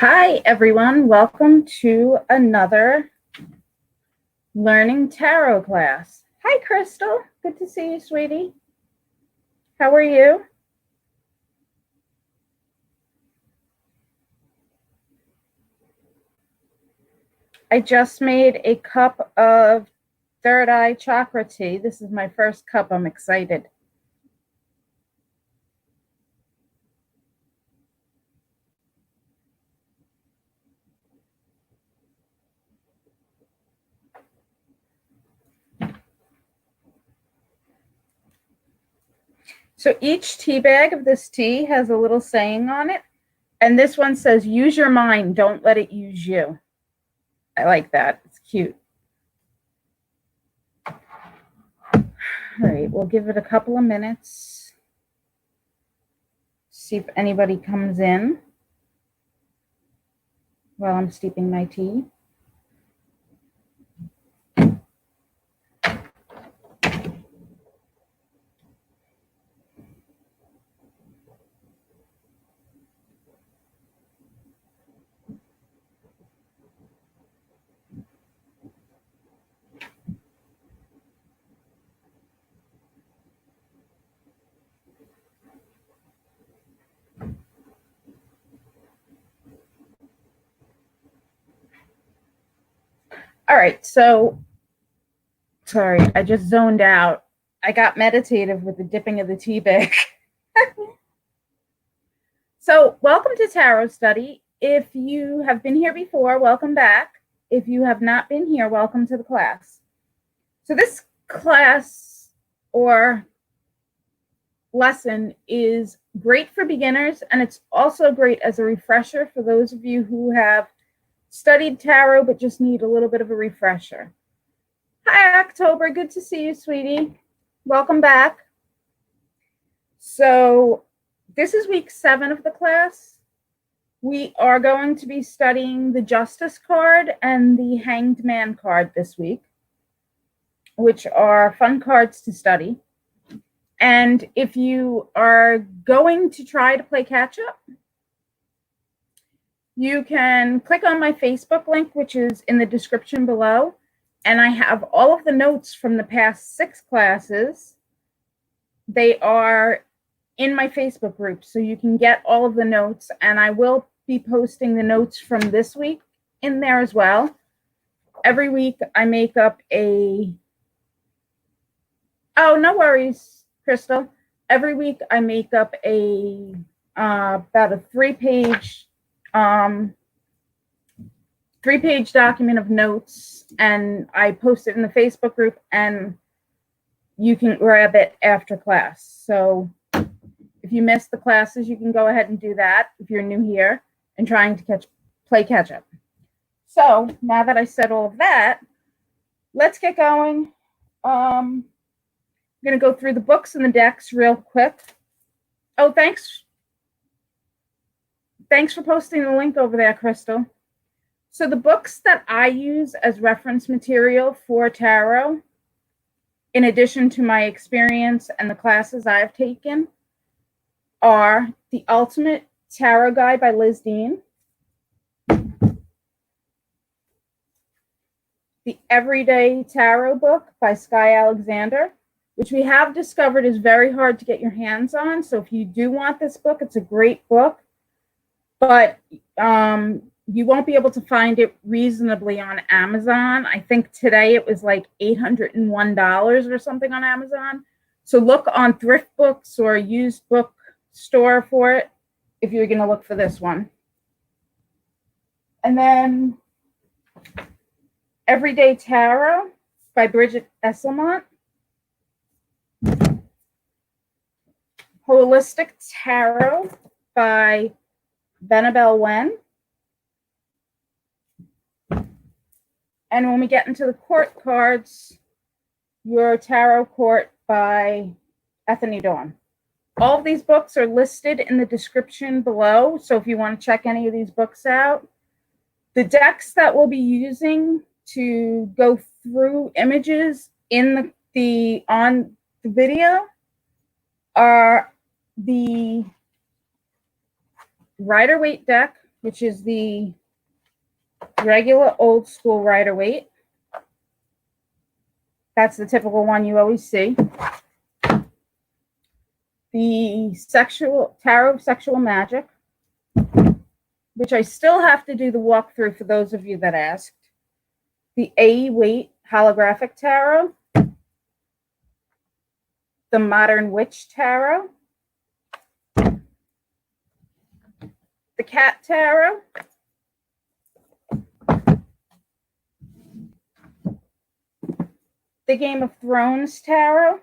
Hi, everyone. Welcome to another Learning Tarot class. Hi, Crystal. Good to see you, sweetie. How are you? I just made a cup of third eye chakra tea. This is my first cup. I'm excited. So each tea bag of this tea has a little saying on it. And this one says, use your mind, don't let it use you. I like that. It's cute. All right, we'll give it a couple of minutes. See if anybody comes in while I'm steeping my tea. All right, so sorry, I just zoned out. I got meditative with the dipping of the tea bag. So welcome to Tarot Study. If you have been here before, welcome back. If you have not been here, welcome to the class. So this class or lesson is great for beginners, and it's also great as a refresher for those of you who have studied tarot but just need a little bit of a refresher. Hi, October. Good to see you, sweetie. Welcome back. So this is week 7 of the class. We are going to be studying the Justice card and the Hanged Man card this week, which are fun cards to study. And if you are going to try to play catch up, you can click on my Facebook link, which is in the description below. And I have all of the notes from the past 6 classes. They are in my Facebook group, so you can get all of the notes. And I will be posting the notes from this week in there as well. Every week I make up a... Oh, no worries, Crystal. Every week I make up a about a 3-page document of notes, and I post it in the Facebook group, and you can grab it after class. So if you missed the classes, you can go ahead and do that if you're new here and trying to play catch up. So now that I said all of that, let's get going. I'm going to go through the books and the decks real quick. Oh, thanks for posting the link over there, Crystal. So the books that I use as reference material for tarot, in addition to my experience and the classes I've taken, are The Ultimate Tarot Guide by Liz Dean, The Everyday Tarot Book by Skye Alexander, which we have discovered is very hard to get your hands on. So if you do want this book, it's a great book, but you won't be able to find it reasonably on Amazon. I think today it was like $801 or something on Amazon. So look on Thrift Books or used book store for it if you're going to look for this one. And then Everyday Tarot by Bridget Esselmont. Holistic Tarot by Benebell. And when we get into the court cards, Your Tarot Court by Ethony. All of these books are listed in the description below, so if you want to check any of these books out. The decks that we'll be using to go through images in on the video are the Rider-Waite deck, which is the regular old school Rider Waite. That's the typical one you always see. The Tarot of Sexual Magic, which I still have to do the walkthrough for those of you that asked. The A.E Waite Holographic Tarot. The Modern Witch Tarot. The Cat Tarot. The Game of Thrones Tarot.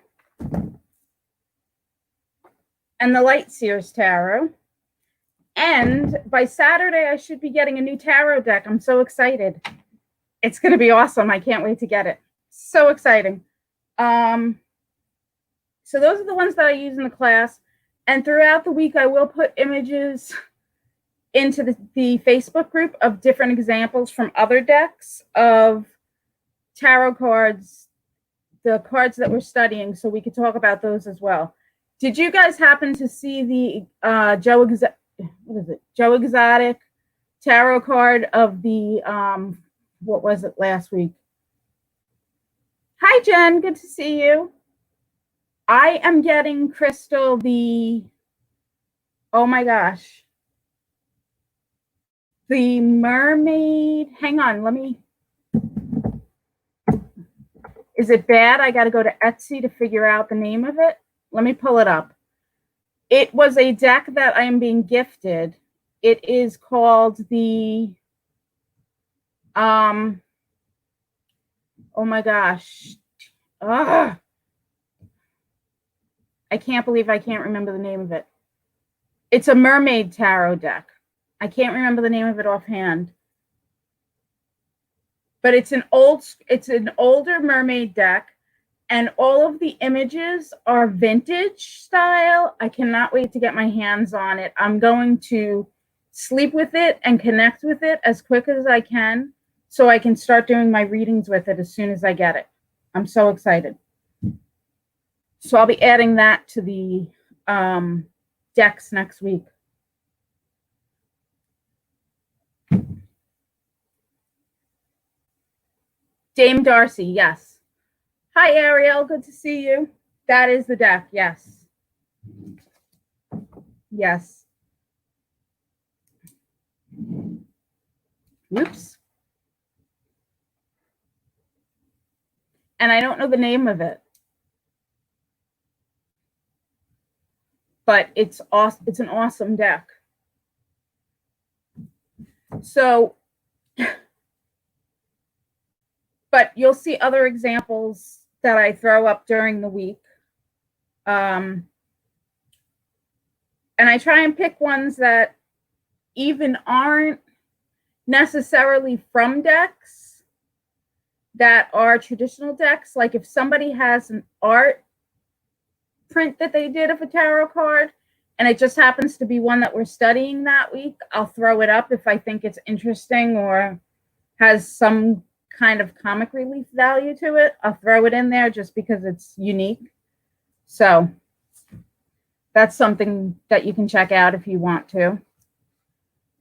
And the Light Seers Tarot. And by Saturday, I should be getting a new tarot deck. I'm so excited. It's going to be awesome. I can't wait to get it. So exciting. So those are the ones that I use in the class. And throughout the week, I will put images into the Facebook group of different examples from other decks of tarot cards, the cards that we're studying, so we could talk about those as well. Did you guys happen to see the Joe Exotic tarot card of the, what was it last week? Hi, Jen. Good to see you. I am getting Crystal oh my gosh, the mermaid. Hang on, is it bad? I got to go to Etsy to figure out the name of it. Let me pull it up. It was a deck that I am being gifted. It is called the, oh my gosh. I can't believe I can't remember the name of it. It's a mermaid tarot deck. I can't remember the name of it offhand. But it's an older mermaid deck, and all of the images are vintage style. I cannot wait to get my hands on it. I'm going to sleep with it and connect with it as quick as I can so I can start doing my readings with it as soon as I get it. I'm so excited. So I'll be adding that to the decks next week. Dame Darcy, yes. Hi, Ariel. Good to see you. That is the deck, yes. Yes. Oops. And I don't know the name of it. But it's awesome. It's an awesome deck. So, but you'll see other examples that I throw up during the week. And I try and pick ones that even aren't necessarily from decks, that are traditional decks. Like if somebody has an art print that they did of a tarot card, and it just happens to be one that we're studying that week, I'll throw it up if I think it's interesting or has some kind of comic relief value to it. I'll throw it in there just because it's unique. So that's something that you can check out if you want to.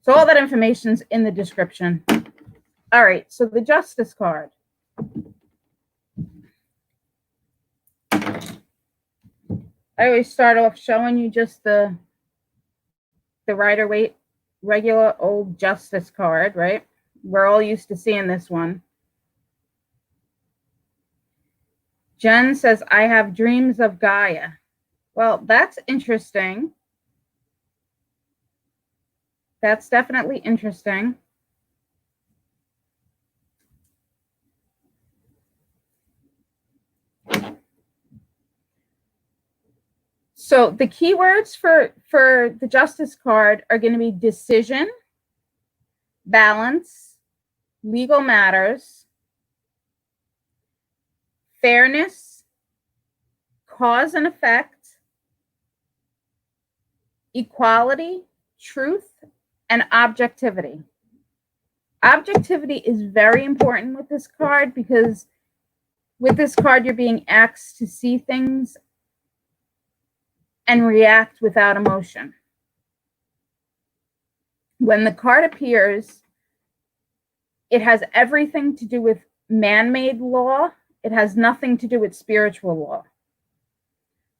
So all that information's in the description. All right, so the Justice card. I always start off showing you just the Rider Waite regular old Justice card, right? We're all used to seeing this one. Jen says, I have dreams of Gaia. Well, that's interesting. That's definitely interesting. So the keywords for the Justice card are going to be decision, balance, legal matters, fairness, cause and effect, equality, truth, and objectivity. Objectivity is very important with this card because with this card, you're being asked to see things and react without emotion. When the card appears, it has everything to do with man-made law. It has nothing to do with spiritual law.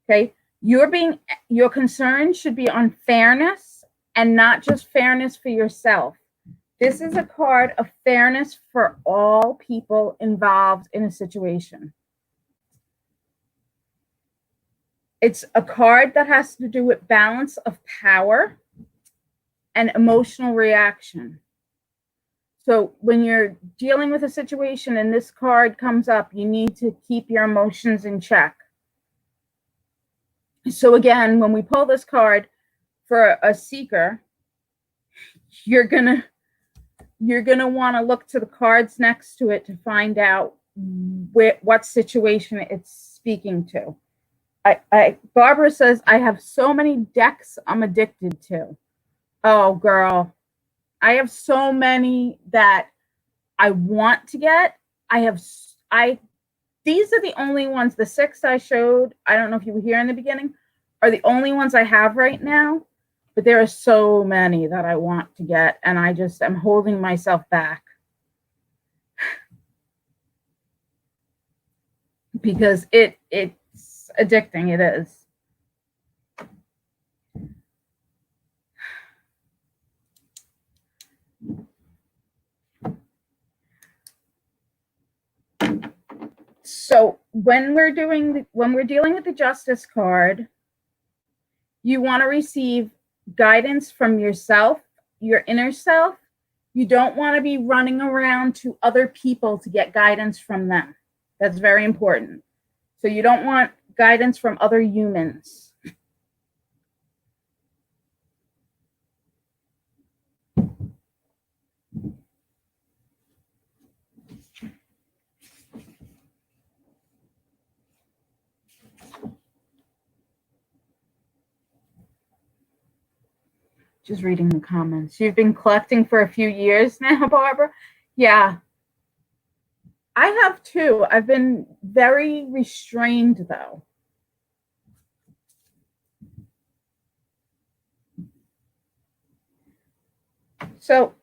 Okay? Your concern should be on fairness, and not just fairness for yourself. This is a card of fairness for all people involved in a situation. It's a card that has to do with balance of power and emotional reaction. So when you're dealing with a situation and this card comes up, you need to keep your emotions in check. So again, when we pull this card for a seeker, you're gonna want to look to the cards next to it to find out what situation it's speaking to. Barbara says, I have so many decks I'm addicted to. Oh, girl. I have so many that I want to get. These are the only ones, the 6 I showed, I don't know if you were here in the beginning, are the only ones I have right now. But there are so many that I want to get, and I just am holding myself back. Because it's addicting, it is. So when we're dealing with the Justice card, you want to receive guidance from yourself, your inner self. You don't want to be running around to other people to get guidance from them. That's very important. So you don't want guidance from other humans. Just reading the comments. You've been collecting for a few years now, Barbara? Yeah. I have too. I've been very restrained, though. So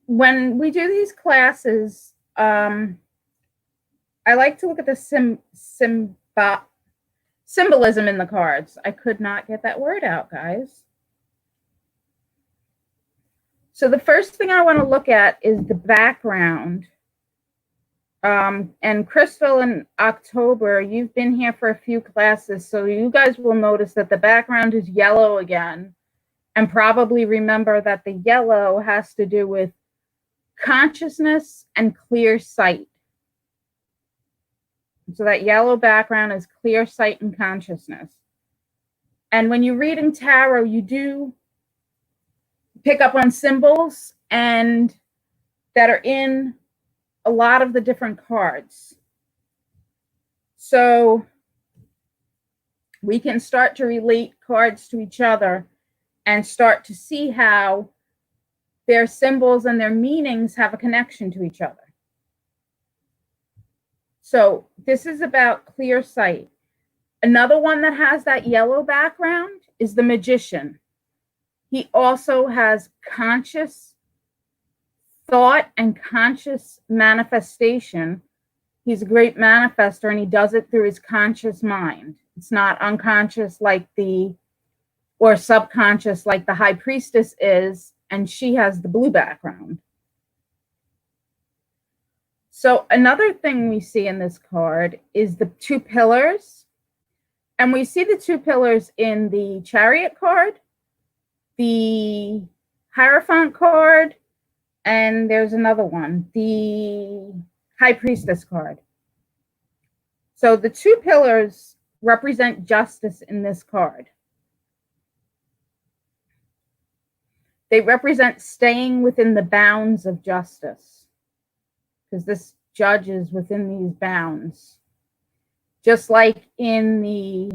when we do these classes, I like to look at the symbolism in the cards. I could not get that word out, guys. So the first thing I want to look at is the background. And Crystal and October, you've been here for a few classes, so you guys will notice that the background is yellow again, and probably remember that the yellow has to do with consciousness and clear sight. So that yellow background is clear sight and consciousness. And when you read in tarot, you do pick up on symbols and that are in a lot of the different cards. So we can start to relate cards to each other and start to see how their symbols and their meanings have a connection to each other. So this is about clear sight. Another one that has that yellow background is the Magician. He also has conscious thought and conscious manifestation. He's a great manifester, and he does it through his conscious mind. It's not unconscious or subconscious like the High Priestess is, and she has the blue background. So another thing we see in this card is the 2 pillars. And we see the 2 pillars in the Chariot card, the Hierophant card, and there's another one, the High Priestess card. So the 2 pillars represent justice in this card. They represent staying within the bounds of justice, because this judge is within these bounds. Just like in the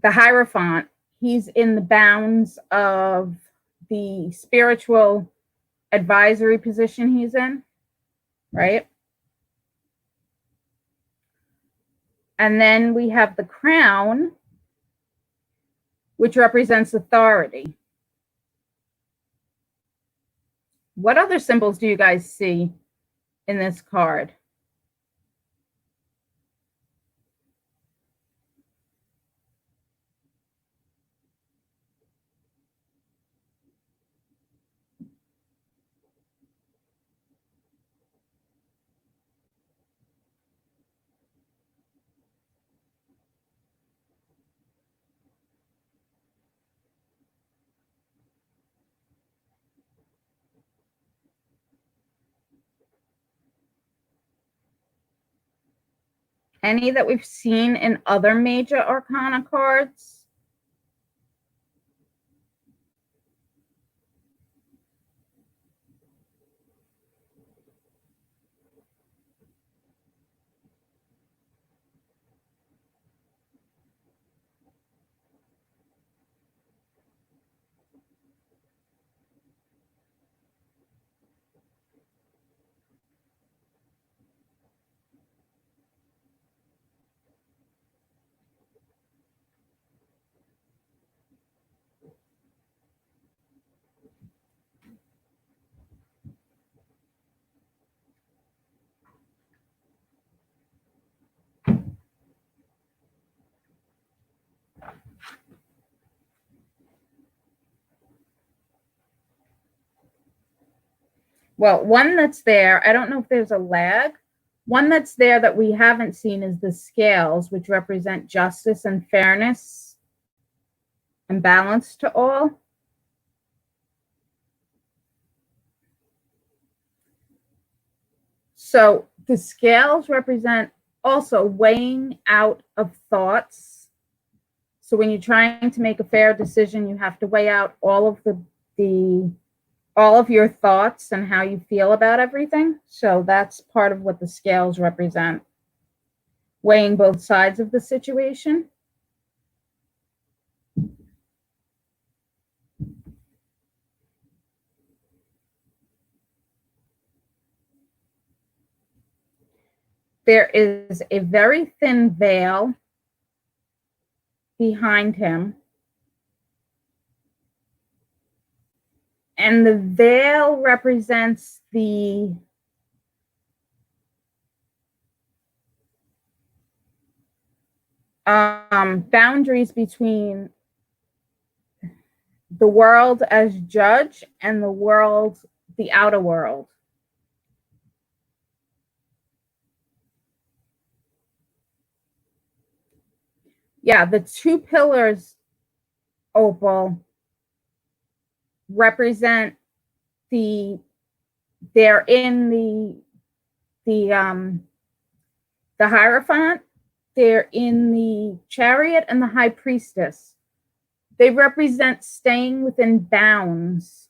Hierophant, he's in the bounds of the spiritual advisory position he's in, right? And then we have the crown, which represents authority. What other symbols do you guys see in this card? Any that we've seen in other major arcana cards? Well, one that's there, I don't know if there's a lag. One that's there that we haven't seen is the scales, which represent justice and fairness and balance to all. So the scales represent also weighing out of thoughts. So when you're trying to make a fair decision, you have to weigh out all of all of your thoughts and how you feel about everything. So that's part of what the scales represent, weighing both sides of the situation. There is a very thin veil behind him. And the veil represents the boundaries between the world as judge and the world, the outer world. Yeah, the two pillars, Opal, represent they're in the Hierophant, they're in the Chariot and the High Priestess. They represent staying within bounds.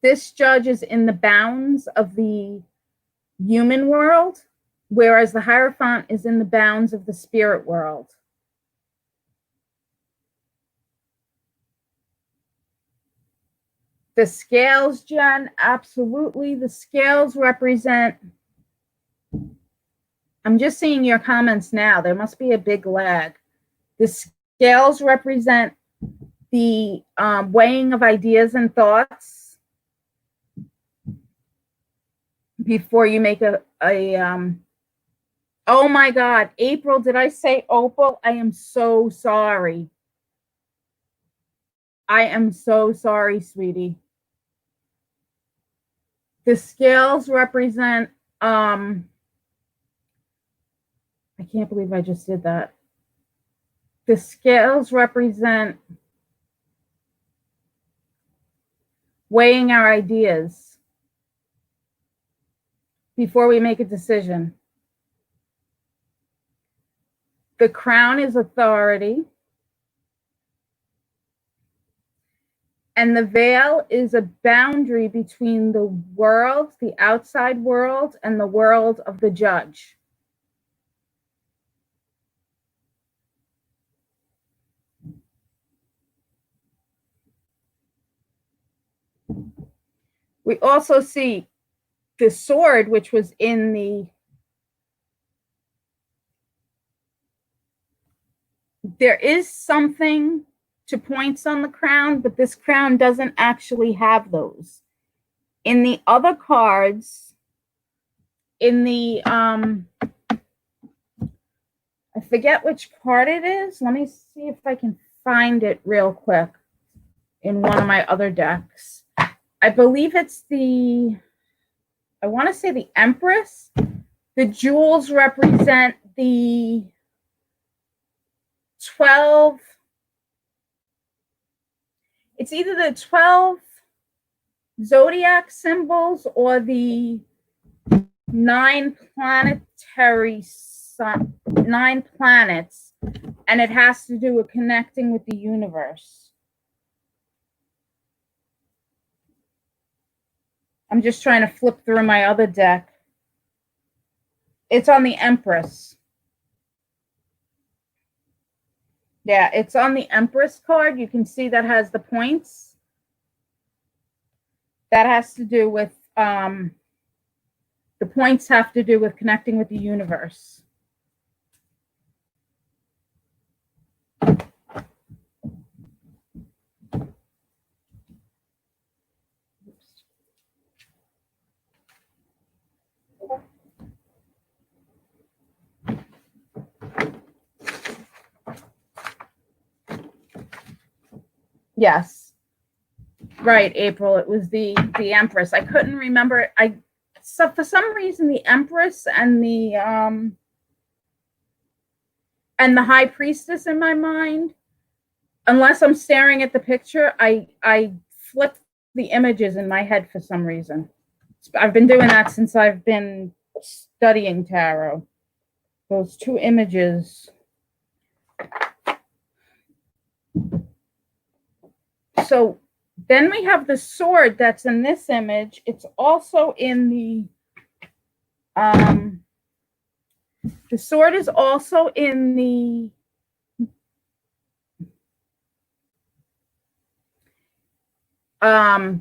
This judge is in the bounds of the human world, whereas the Hierophant is in the bounds of the spirit world. The scales, Jen, absolutely. The scales represent, I'm just seeing your comments now. There must be a big lag. The scales represent the weighing of ideas and thoughts before you make oh my God, April, did I say Opal? I am so sorry. I am so sorry, sweetie. The scales represent, I can't believe I just did that. The scales represent weighing our ideas before we make a decision. The crown is authority. And the veil is a boundary between the world, the outside world, and the world of the judge. We also see the sword, which was in there is something to points on the crown, but this crown doesn't actually have those. In the other cards, in the, I forget which card it is. Let me see if I can find it real quick in one of my other decks. I believe it's the, I want to say the Empress. The jewels represent the 12. It's either the 12 zodiac symbols or the 9 planetary sun, 9 planets, and it has to do with connecting with the universe. I'm just trying to flip through my other deck. It's on the Empress. Yeah, it's on the Empress card. You can see that has the points. That has to do with, the points have to do with connecting with the universe. Yes. Right, April. It was the Empress. I couldn't remember. So for some reason the Empress and the High Priestess in my mind, unless I'm staring at the picture, I flip the images in my head for some reason. I've been doing that since I've been studying tarot. Those two images. So then we have the sword that's in this image. It's also in the sword is also in the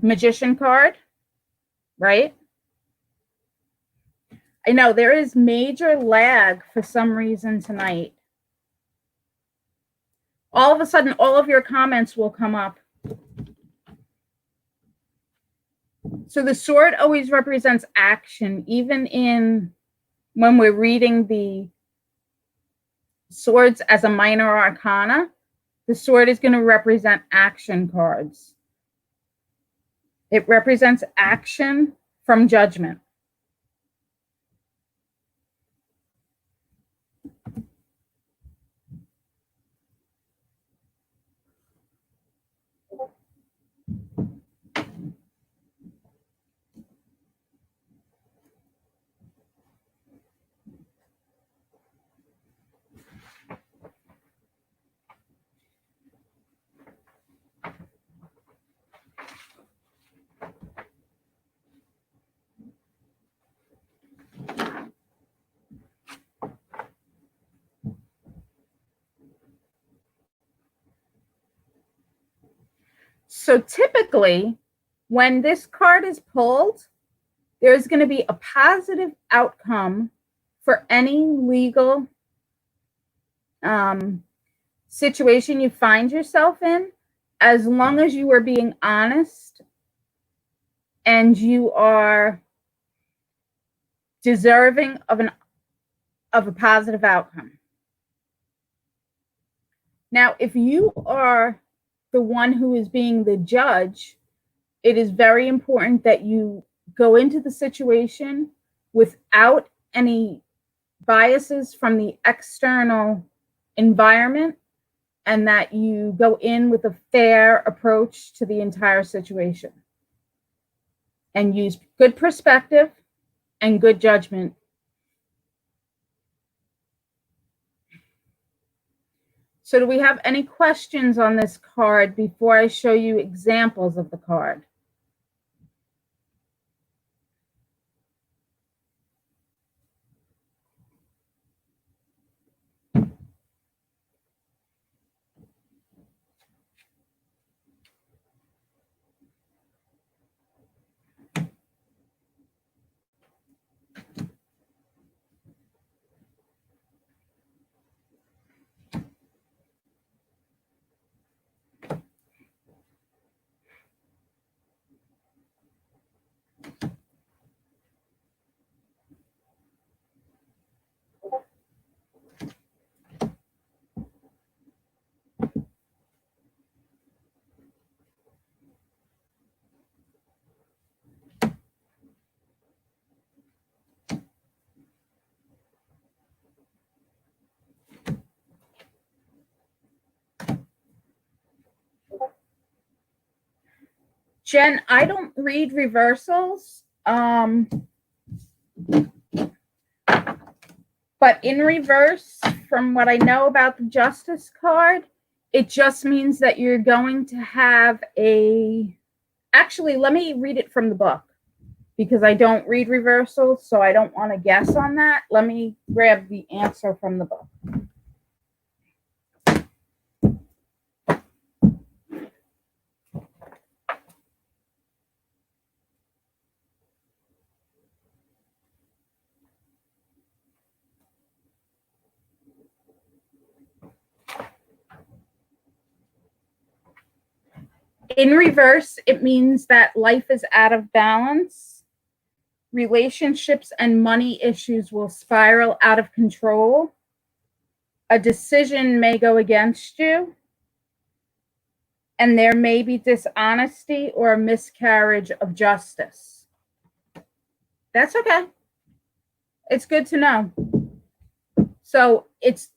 Magician card, right? I know there is major lag for some reason tonight. All of a sudden, all of your comments will come up. So the sword always represents action, even when we're reading the swords as a minor arcana, the sword is going to represent action cards. It represents action from judgment. So typically, when this card is pulled, there's going to be a positive outcome for any legal situation you find yourself in, as long as you are being honest and you are deserving of a positive outcome. Now, if you are the one who is being the judge, it is very important that you go into the situation without any biases from the external environment, and that you go in with a fair approach to the entire situation and use good perspective and good judgment. So do we have any questions on this card before I show you examples of the card? Jen, I don't read reversals. But in reverse, from what I know about the Justice card, it just means that you're going to have a... Actually, let me read it from the book, because I don't read reversals, so I don't want to guess on that. Let me grab the answer from the book. In reverse, it means that life is out of balance. Relationships and money issues will spiral out of control. A decision may go against you. And there may be dishonesty or a miscarriage of justice. That's okay. It's good to know. So it's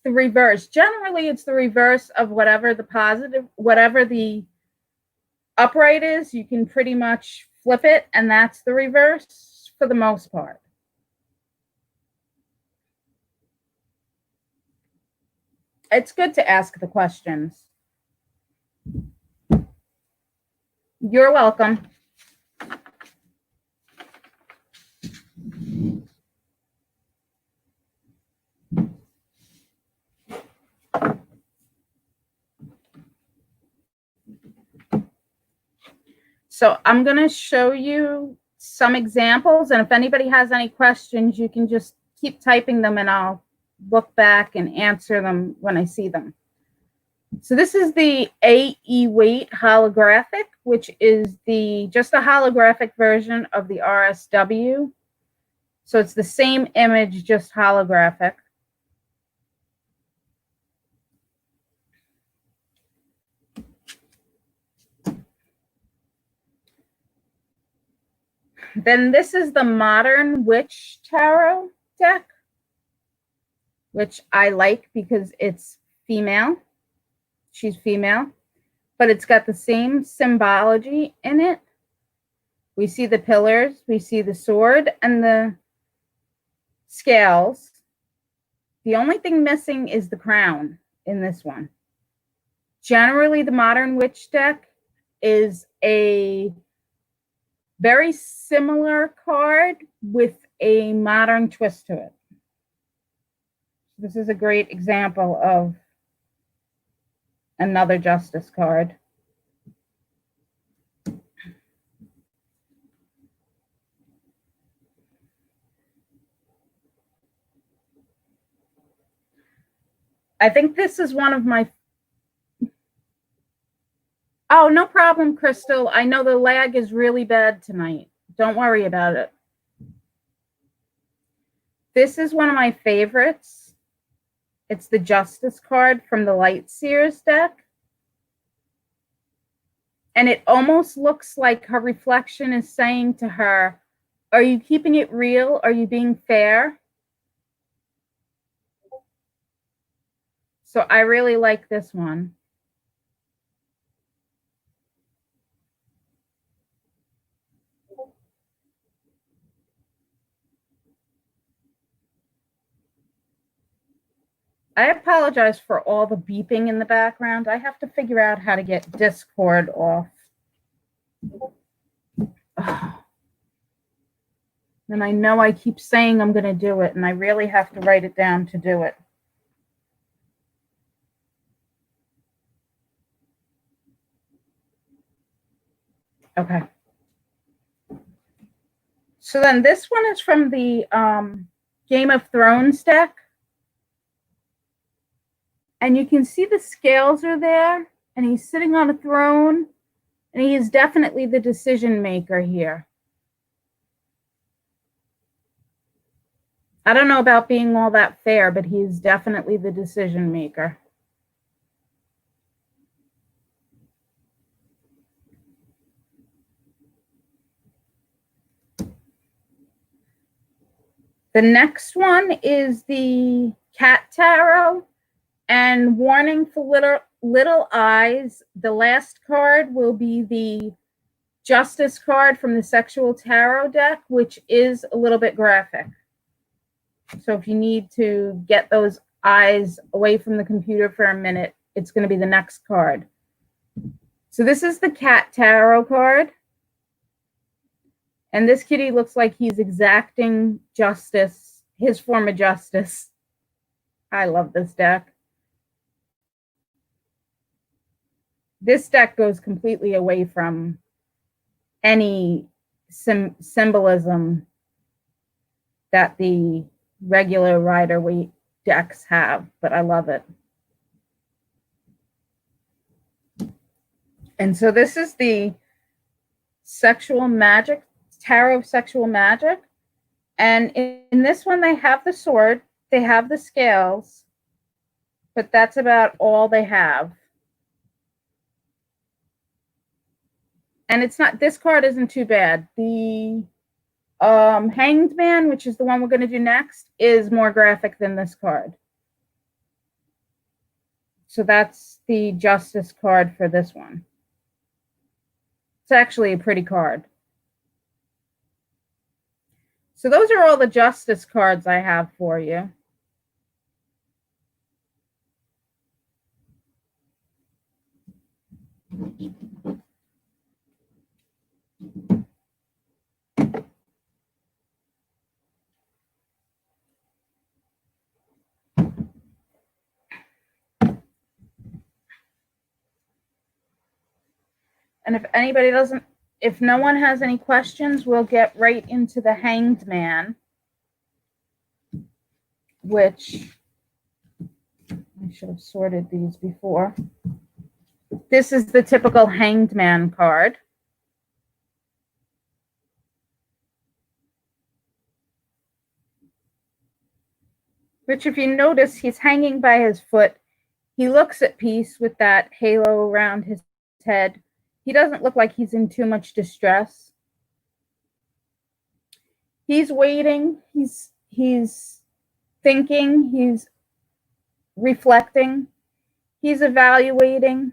the reverse. Generally, it's the reverse of whatever the positive, whatever the upright is, you can pretty much flip it, and that's the reverse for the most part. It's good to ask the questions. You're welcome. So I'm going to show you some examples, and if anybody has any questions, you can just keep typing them and I'll look back and answer them when I see them. So this is the A.E Waite holographic, which is just a holographic version of the RSW. So it's the same image, just holographic. Then this is the Modern Witch Tarot deck, which I like because it's female. She's female, but it's got the same symbology in it. We see the pillars, we see the sword and the scales. The only thing missing is the crown in this one. Generally, the Modern Witch deck is a very similar card with a modern twist to it. This is a great example of another Justice card. I think this is one of my... Oh, no problem, Crystal. I know the lag is really bad tonight. Don't worry about it. This is one of my favorites. It's the Justice card from the Light Seers deck. And it almost looks like her reflection is saying to her, are you keeping it real? Are you being fair? So I really like this one. I apologize for all the beeping in the background. I have to figure out how to get Discord off. And I know I keep saying I'm going to do it, and I really have to write it down to do it. Okay. So then this one is from the Game of Thrones deck. And you can see the scales are there, and he's sitting on a throne, and he is definitely the decision maker here. I don't know about being all that fair, but he's definitely the decision maker. The next one is the Cat Tarot. And warning for little eyes, the last card will be the Justice card from the Sexual Tarot deck, which is a little bit graphic. So if you need to get those eyes away from the computer for a minute, it's going to be the next card. So this is the Cat Tarot card. And this kitty looks like he's exacting justice, his form of justice. I love this deck. This deck goes completely away from any symbolism that the regular Rider-Waite decks have, but I love it. And so this is the Sexual Magic, Tarot of Sexual Magic. And in this one, they have the sword, they have the scales, but that's about all they have. And it's not, this card isn't too bad. The Hanged Man, which is the one we're going to do next, is more graphic than this card. So that's the Justice card for this one. It's actually a pretty card. So those are all the Justice cards I have for you. And if no one has any questions, we'll get right into the Hanged Man, which I should have sorted these before. This is the typical Hanged Man card. Which, if you notice, he's hanging by his foot. He looks at peace with that halo around his head. He doesn't look like he's in too much distress. He's waiting. He's thinking. He's reflecting. He's evaluating.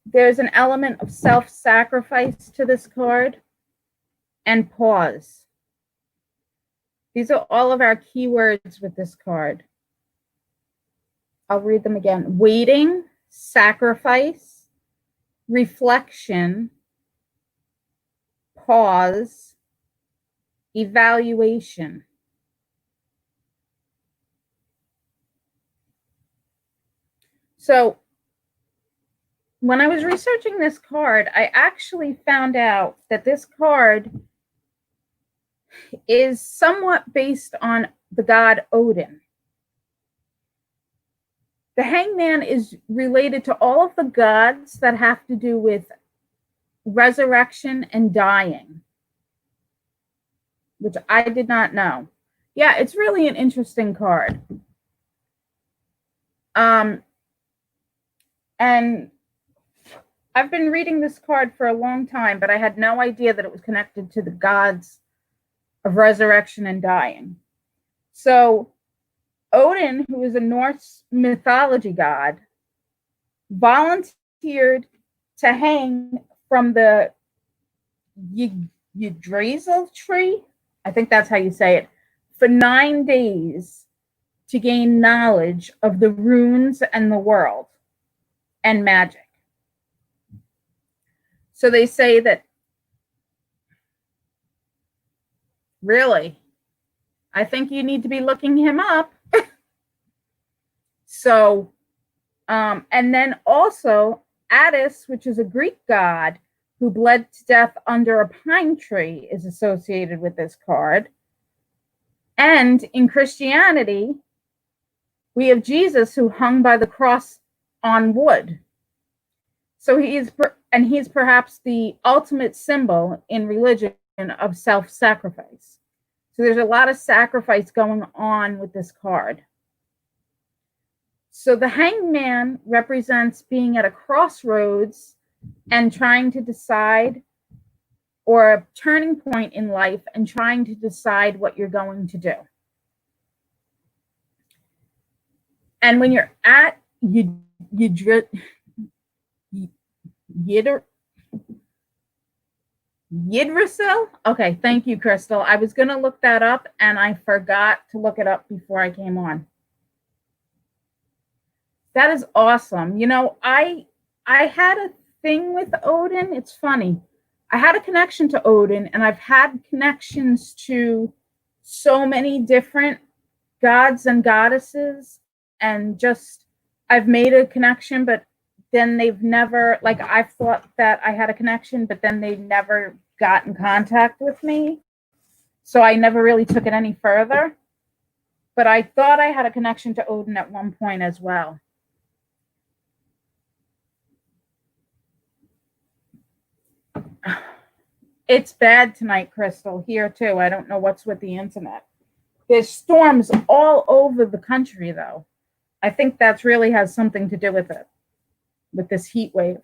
There's an element of self-sacrifice to this card and pause. These are all of our keywords with this card. I'll read them again. Waiting, sacrifice, reflection, pause, evaluation. So when I was researching this card, I actually found out that this card is somewhat based on the god Odin. The Hangman is related to all of the gods that have to do with resurrection and dying, which I did not know. Yeah, it's really an interesting card. And I've been reading this card for a long time, but I had no idea that it was connected to the gods of resurrection and dying. So Odin, who is a Norse mythology god, volunteered to hang from the Yggdrasil tree, I think that's how you say it, for 9 days to gain knowledge of the runes and the world and magic. So they say that, really, I think you need to be looking him up. So, and then also Attis, which is a Greek god who bled to death under a pine tree, is associated with this card. And in Christianity, we have Jesus who hung by the cross on wood. So he's perhaps the ultimate symbol in religion of self-sacrifice. So there's a lot of sacrifice going on with this card. So the Hangman represents being at a crossroads and trying to decide, or a turning point in life and trying to decide what you're going to do. And when you're at Yggdrasil? Okay, thank you, Crystal. I was going to look that up and I forgot to look it up before I came on. That is awesome. You know, I had a thing with Odin. It's funny. I had a connection to Odin, and I've had connections to so many different gods and goddesses, and just I've made a connection, but then they've never, like, I've thought that I had a connection, but then they never got in contact with me. So I never really took it any further. But I thought I had a connection to Odin at one point as well. It's bad tonight, Crystal, here too. I don't know what's with the internet. There's storms all over the country, though. I think that's really has something to do with it, with this heat wave.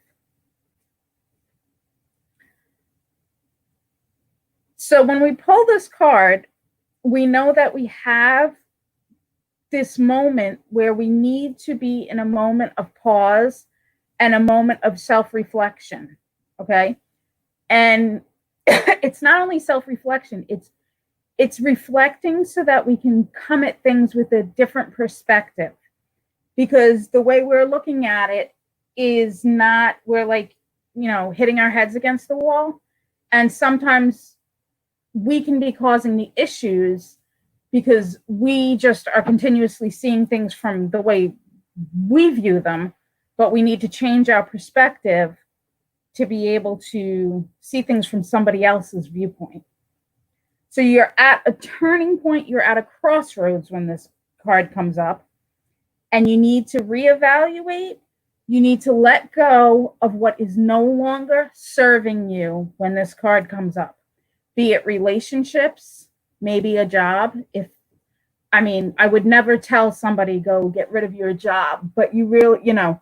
So when we pull this card, we know that we have this moment where we need to be in a moment of pause and a moment of self-reflection, okay? And it's not only self-reflection, it's reflecting so that we can come at things with a different perspective. Because the way we're looking at it is not, we're like, you know, hitting our heads against the wall. And sometimes we can be causing the issues because we just are continuously seeing things from the way we view them, but we need to change our perspective to be able to see things from somebody else's viewpoint. So you're at a turning point, you're at a crossroads when this card comes up, and you need to reevaluate. You need to let go of what is no longer serving you when this card comes up, be it relationships, maybe a job. I would never tell somebody go get rid of your job, but you really, you know,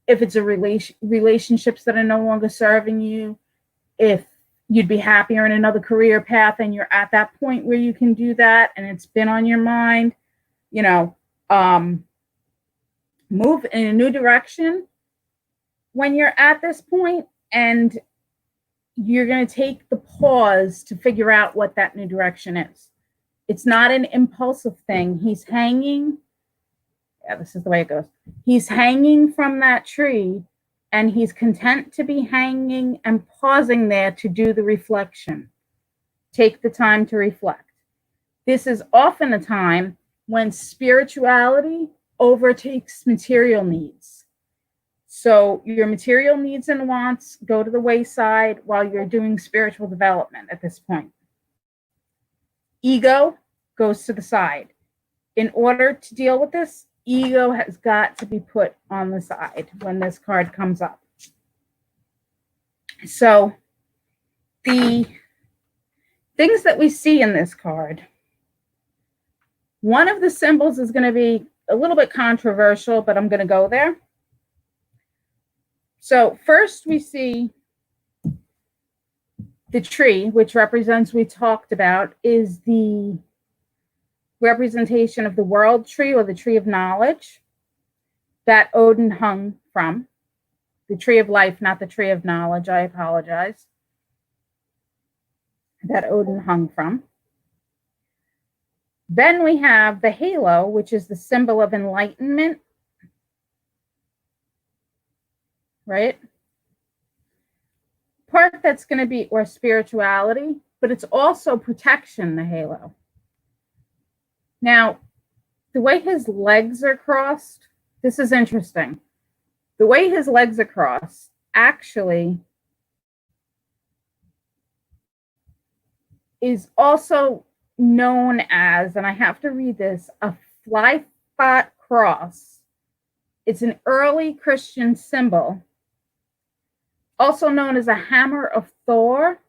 if it's a relationships that are no longer serving you, if you'd be happier in another career path and you're at that point where you can do that and it's been on your mind, you know, move in a new direction when you're at this point, and you're going to take the pause to figure out what that new direction is. It's not an impulsive thing. He's hanging. Yeah, this is the way it goes. He's hanging from that tree, and he's content to be hanging and pausing there to do the reflection. Take the time to reflect. This is often a time when spirituality overtakes material needs. So your material needs and wants go to the wayside while you're doing spiritual development at this point. Ego goes to the side. In order to deal with this, ego has got to be put on the side when this card comes up. So the things that we see in this card, one of the symbols is going to be a little bit controversial, but I'm going to go there. So first we see the tree, which represents, we talked about, is the representation of the world tree, or the tree of knowledge, that Odin hung from. The tree of life, not the tree of knowledge, I apologize. That Odin hung from. Then we have the halo, which is the symbol of enlightenment, right? Part that's going to be, or spirituality, but it's also protection, the halo. Now, the way his legs are crossed, this is interesting. The way his legs are crossed actually is also known as, and I have to read this, a fly spot cross. It's an early Christian symbol, also known as a hammer of Thor,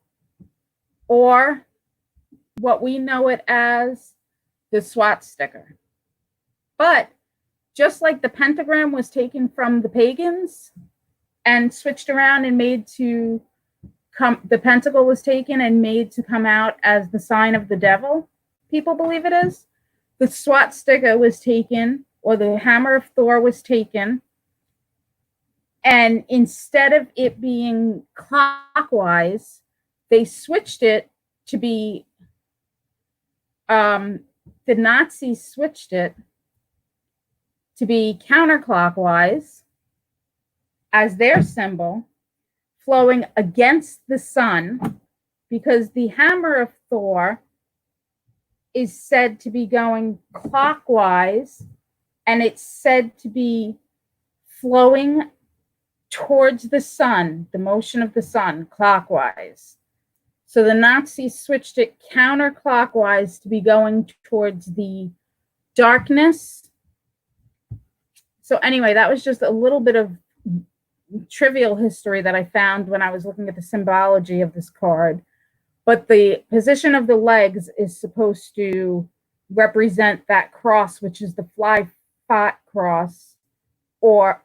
or what we know it as the swastika. But just like the pentagram was taken from the pagans and switched around and made to come, the pentacle was taken and made to come out as the sign of the devil, people believe it is. The swastika was taken, or the hammer of Thor was taken And instead of it being clockwise, they switched it to be, the Nazis switched it to be counterclockwise as their symbol, flowing against the sun, because the hammer of Thor is said to be going clockwise, and it's said to be flowing towards the sun, the motion of the sun, clockwise. So the Nazis switched it counterclockwise to be going towards the darkness. So anyway, that was just a little bit of trivial history that I found when I was looking at the symbology of this card. But the position of the legs is supposed to represent that cross, which is the fly-fought cross, or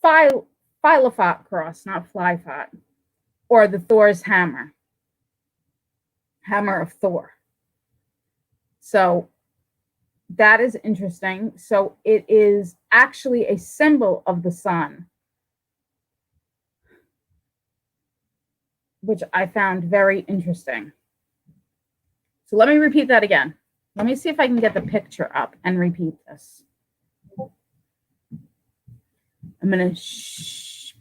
Philophat cross, not fly-fought, or the Thor's hammer of Thor. So that is interesting. So it is actually a symbol of the sun, which I found very interesting. So let me repeat that again. Let me see if I can get the picture up and repeat this. I'm going to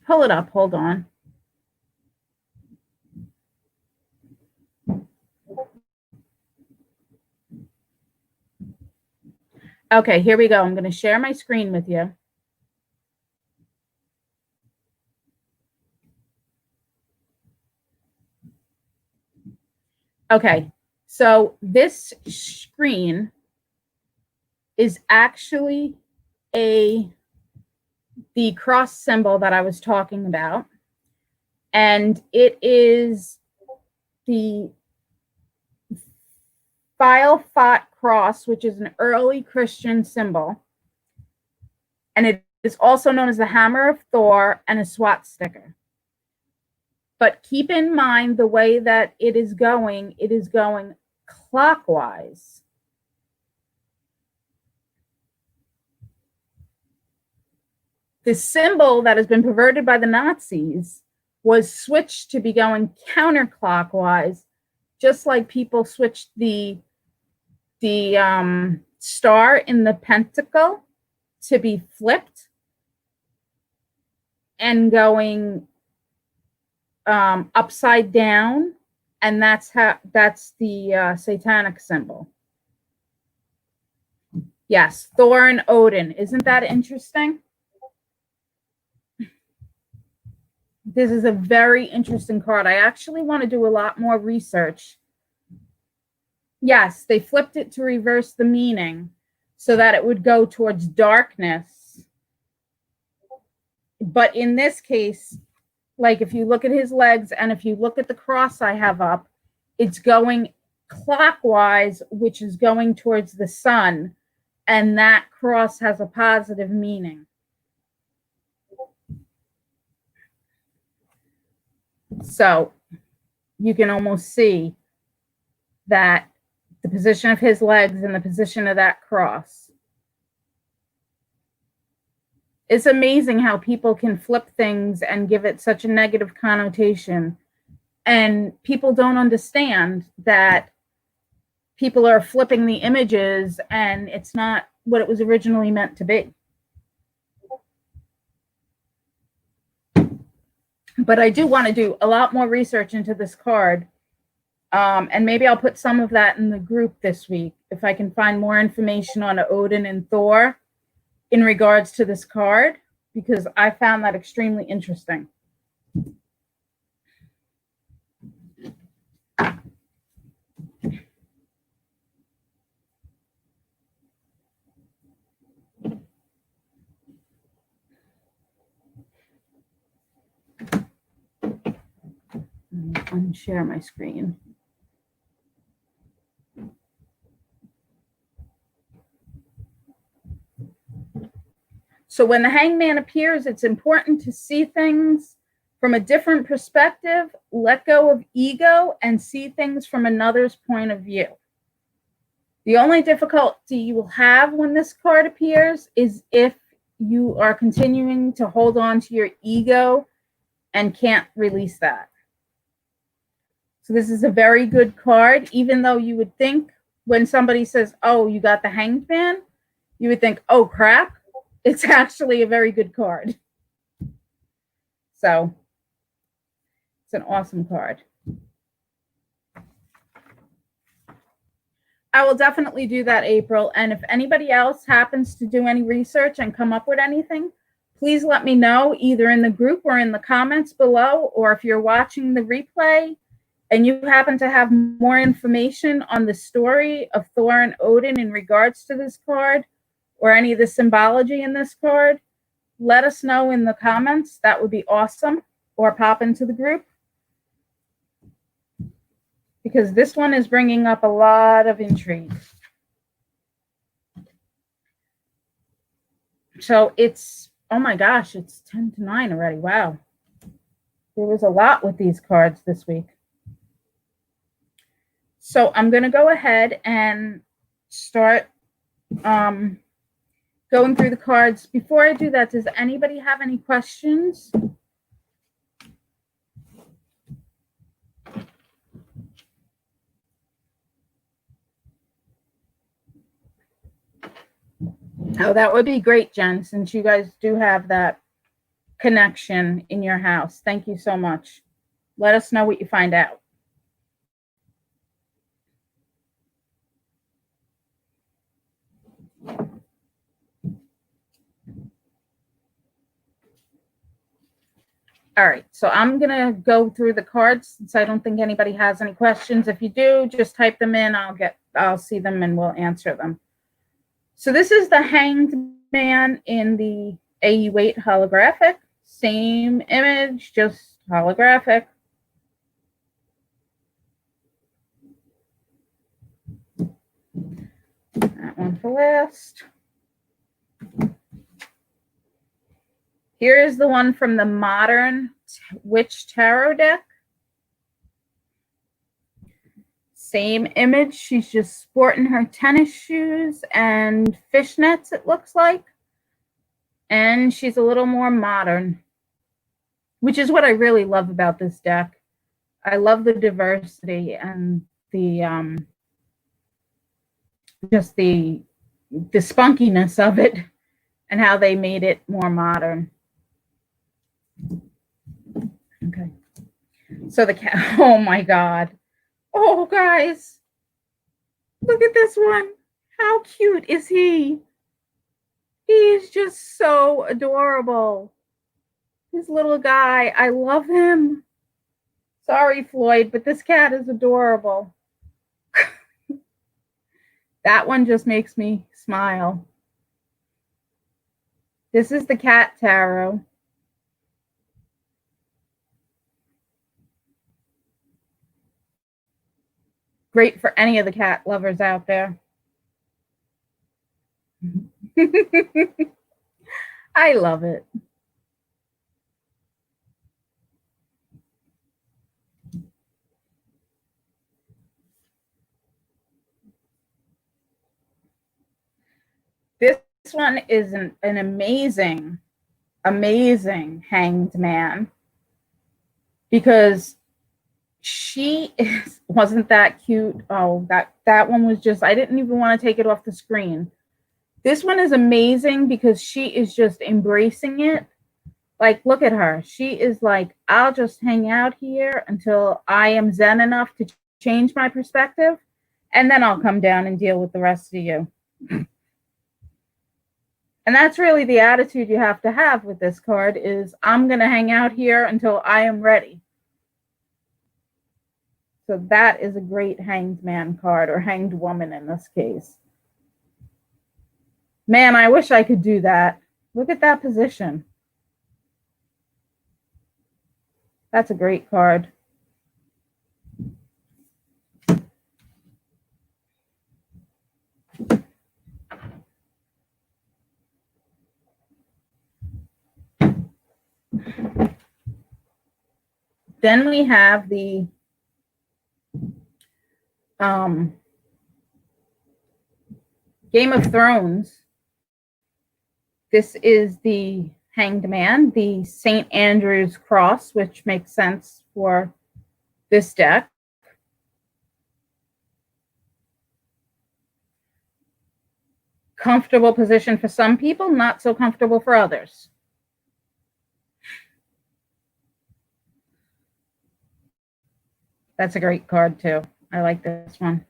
pull it up. Hold on. Okay, here we go. I'm going to share my screen with you. Okay, so this screen is actually the cross symbol that I was talking about, and it is the Philophat cross, which is an early Christian symbol, and it is also known as the hammer of Thor and a swastika. But keep in mind the way that it is going clockwise. The symbol that has been perverted by the Nazis was switched to be going counterclockwise, just like people switched the star in the pentacle to be flipped and going upside down, and that's the satanic symbol. Yes, Thor and Odin. Isn't that interesting? This is a very interesting card. I actually want to do a lot more research. Yes, they flipped it to reverse the meaning so that it would go towards darkness. But in this case, like if you look at his legs and if you look at the cross I have up, it's going clockwise, which is going towards the sun, and that cross has a positive meaning. So you can almost see that the position of his legs and the position of that cross. It's amazing how people can flip things and give it such a negative connotation. And people don't understand that people are flipping the images and it's not what it was originally meant to be. But I do want to do a lot more research into this card. And maybe I'll put some of that in the group this week if I can find more information on Odin and Thor in regards to this card, because I found that extremely interesting. Unshare my screen. So when the hangman appears, it's important to see things from a different perspective, let go of ego, and see things from another's point of view. The only difficulty you will have when this card appears is if you are continuing to hold on to your ego and can't release that. So this is a very good card, even though you would think when somebody says, oh, you got the Hanged Man, you would think, oh, crap. It's actually a very good card. So it's an awesome card. I will definitely do that, April. And if anybody else happens to do any research and come up with anything, please let me know either in the group or in the comments below, or if you're watching the replay and you happen to have more information on the story of Thor and Odin in regards to this card or any of the symbology in this card, let us know in the comments. That would be awesome. Or pop into the group, because this one is bringing up a lot of intrigue. So it's, oh my gosh, it's 10 to 9 already. Wow. There was a lot with these cards this week. So I'm going to go ahead and start going through the cards. Before I do that, does anybody have any questions? Oh, that would be great, Jen, since you guys do have that connection in your house. Thank you so much. Let us know what you find out. All right, so I'm going to go through the cards since I don't think anybody has any questions. If you do, just type them in. I'll see them and we'll answer them. So this is the Hanged Man in the A.E Waite holographic. Same image, just holographic. That one for last. Here is the one from the Modern Witch Tarot deck. Same image. She's just sporting her tennis shoes and fishnets, it looks like. And she's a little more modern, which is what I really love about this deck. I love the diversity and the just the spunkiness of it and how they made it more modern. Okay. So the cat, oh my God. Oh, guys, look at this one. How cute is he? He's just so adorable. This little guy, I love him. Sorry, Floyd, but this cat is adorable. That one just makes me smile. This is the Cat Tarot. Great for any of the cat lovers out there. I love it. This one is an amazing, amazing Hanged Man, because she wasn't that cute. Oh, that one was just, I didn't even want to take it off the screen. This one is amazing because she is just embracing it. Like, look at her. She is like, I'll just hang out here until I am zen enough to change my perspective, and then I'll come down and deal with the rest of you. And that's really the attitude you have to have with this card is, I'm going to hang out here until I am ready. So that is a great Hanged Man card, or Hanged Woman in this case. Man, I wish I could do that. Look at that position. That's a great card. Then we have the Game of Thrones. This is the Hanged Man, the St. Andrew's cross, which makes sense for this deck. Comfortable position for some people, not so comfortable for others. That's a great card too. I like this one.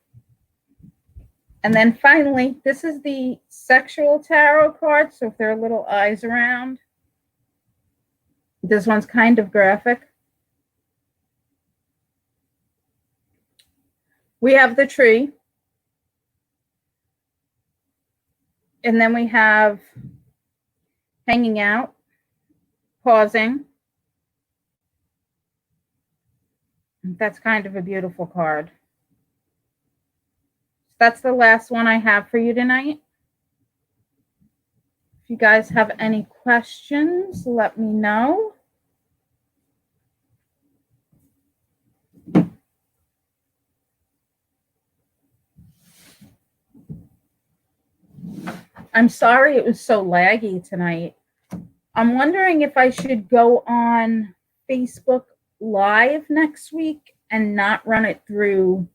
And then finally, this is the sexual tarot card. So if there are little eyes around, this one's kind of graphic. We have the tree. And then we have hanging out, pausing. That's kind of a beautiful card. That's the last one I have for you tonight. If you guys have any questions, let me know. I'm sorry it was so laggy tonight. I'm wondering if I should go on Facebook Live next week and not run it through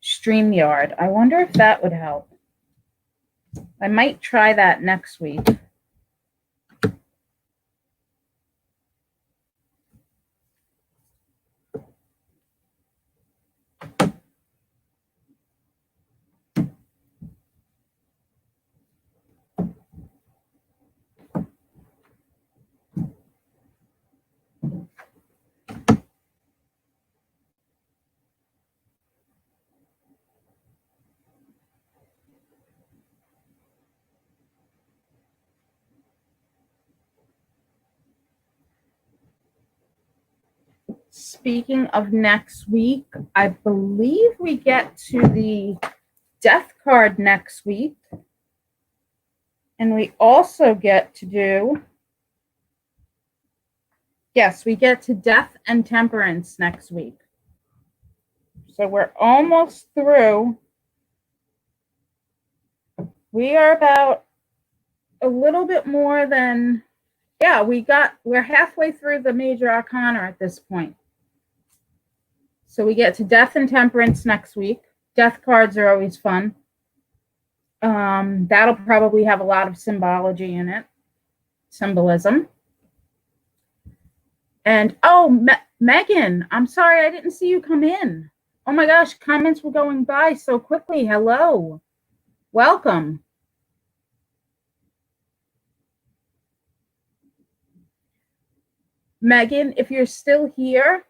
StreamYard. I wonder if that would help. I might try that next week. Speaking of next week, I believe we get to the death card next week. And we also get to do, yes, we get to death and temperance next week. So we're almost through. We are about a little bit more than, yeah, we're halfway through the major arcana at this point. So we get to death and temperance next week. Death cards are always fun. That'll probably have a lot of symbology in it. Symbolism. And, oh, Megan, I'm sorry I didn't see you come in. Oh my gosh, comments were going by so quickly. Hello. Welcome. Megan, if you're still here,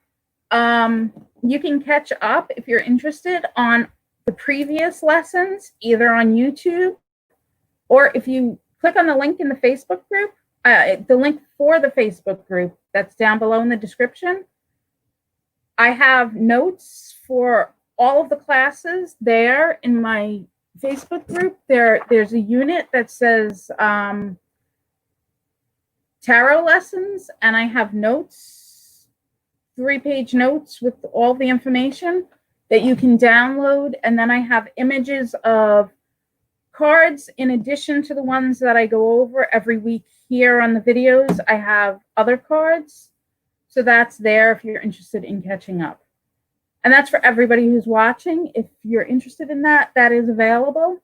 you can catch up if you're interested on the previous lessons, either on YouTube or if you click on the link in the Facebook group, the link for the Facebook group that's down below in the description. I have notes for all of the classes there in my Facebook group. There's a unit that says tarot lessons, and I have notes, 3-page notes with all the information that you can download. And then I have images of cards in addition to the ones that I go over every week here on the videos. I have other cards. So that's there if you're interested in catching up. And that's for everybody who's watching. If you're interested in that, that is available.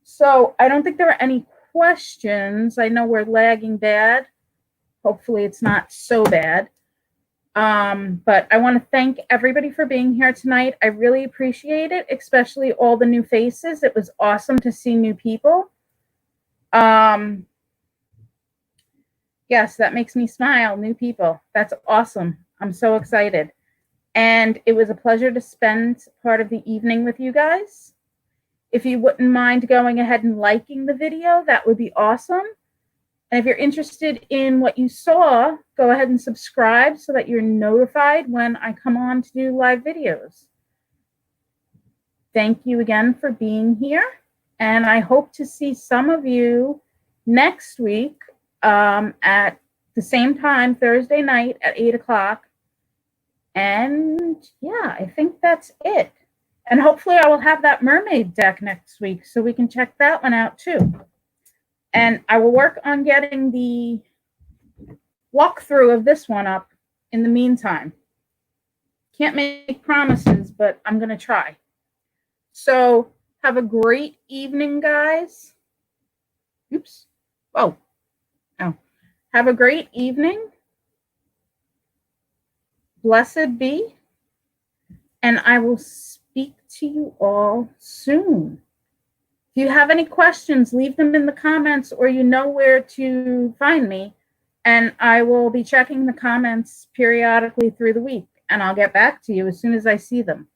So I don't think there are any questions. I know we're lagging bad. Hopefully it's not so bad. But I want to thank everybody for being here tonight. I really appreciate it, especially all the new faces. It was awesome to see new people. Yes, that makes me smile. New people. That's awesome. I'm so excited. And it was a pleasure to spend part of the evening with you guys. If you wouldn't mind going ahead and liking the video, that would be awesome. And if you're interested in what you saw, go ahead and subscribe so that you're notified when I come on to do live videos. Thank you again for being here. And I hope to see some of you next week at the same time, Thursday night at 8 o'clock. And yeah, I think that's it. And hopefully I will have that mermaid deck next week so we can check that one out too. And I will work on getting the walkthrough of this one up in the meantime. Can't make promises, but I'm going to try. So have a great evening, guys. Oops. Oh. Have a great evening. Blessed be. And I will speak to you all soon. If you have any questions, leave them in the comments, or you know where to find me. And I will be checking the comments periodically through the week, and I'll get back to you as soon as I see them.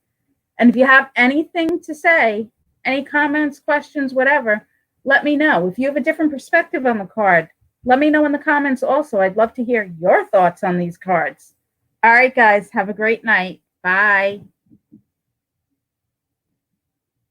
And if you have anything to say, any comments, questions, whatever, let me know. If you have a different perspective on the card, let me know in the comments also. I'd love to hear your thoughts on these cards. All right, guys, have a great night. Bye.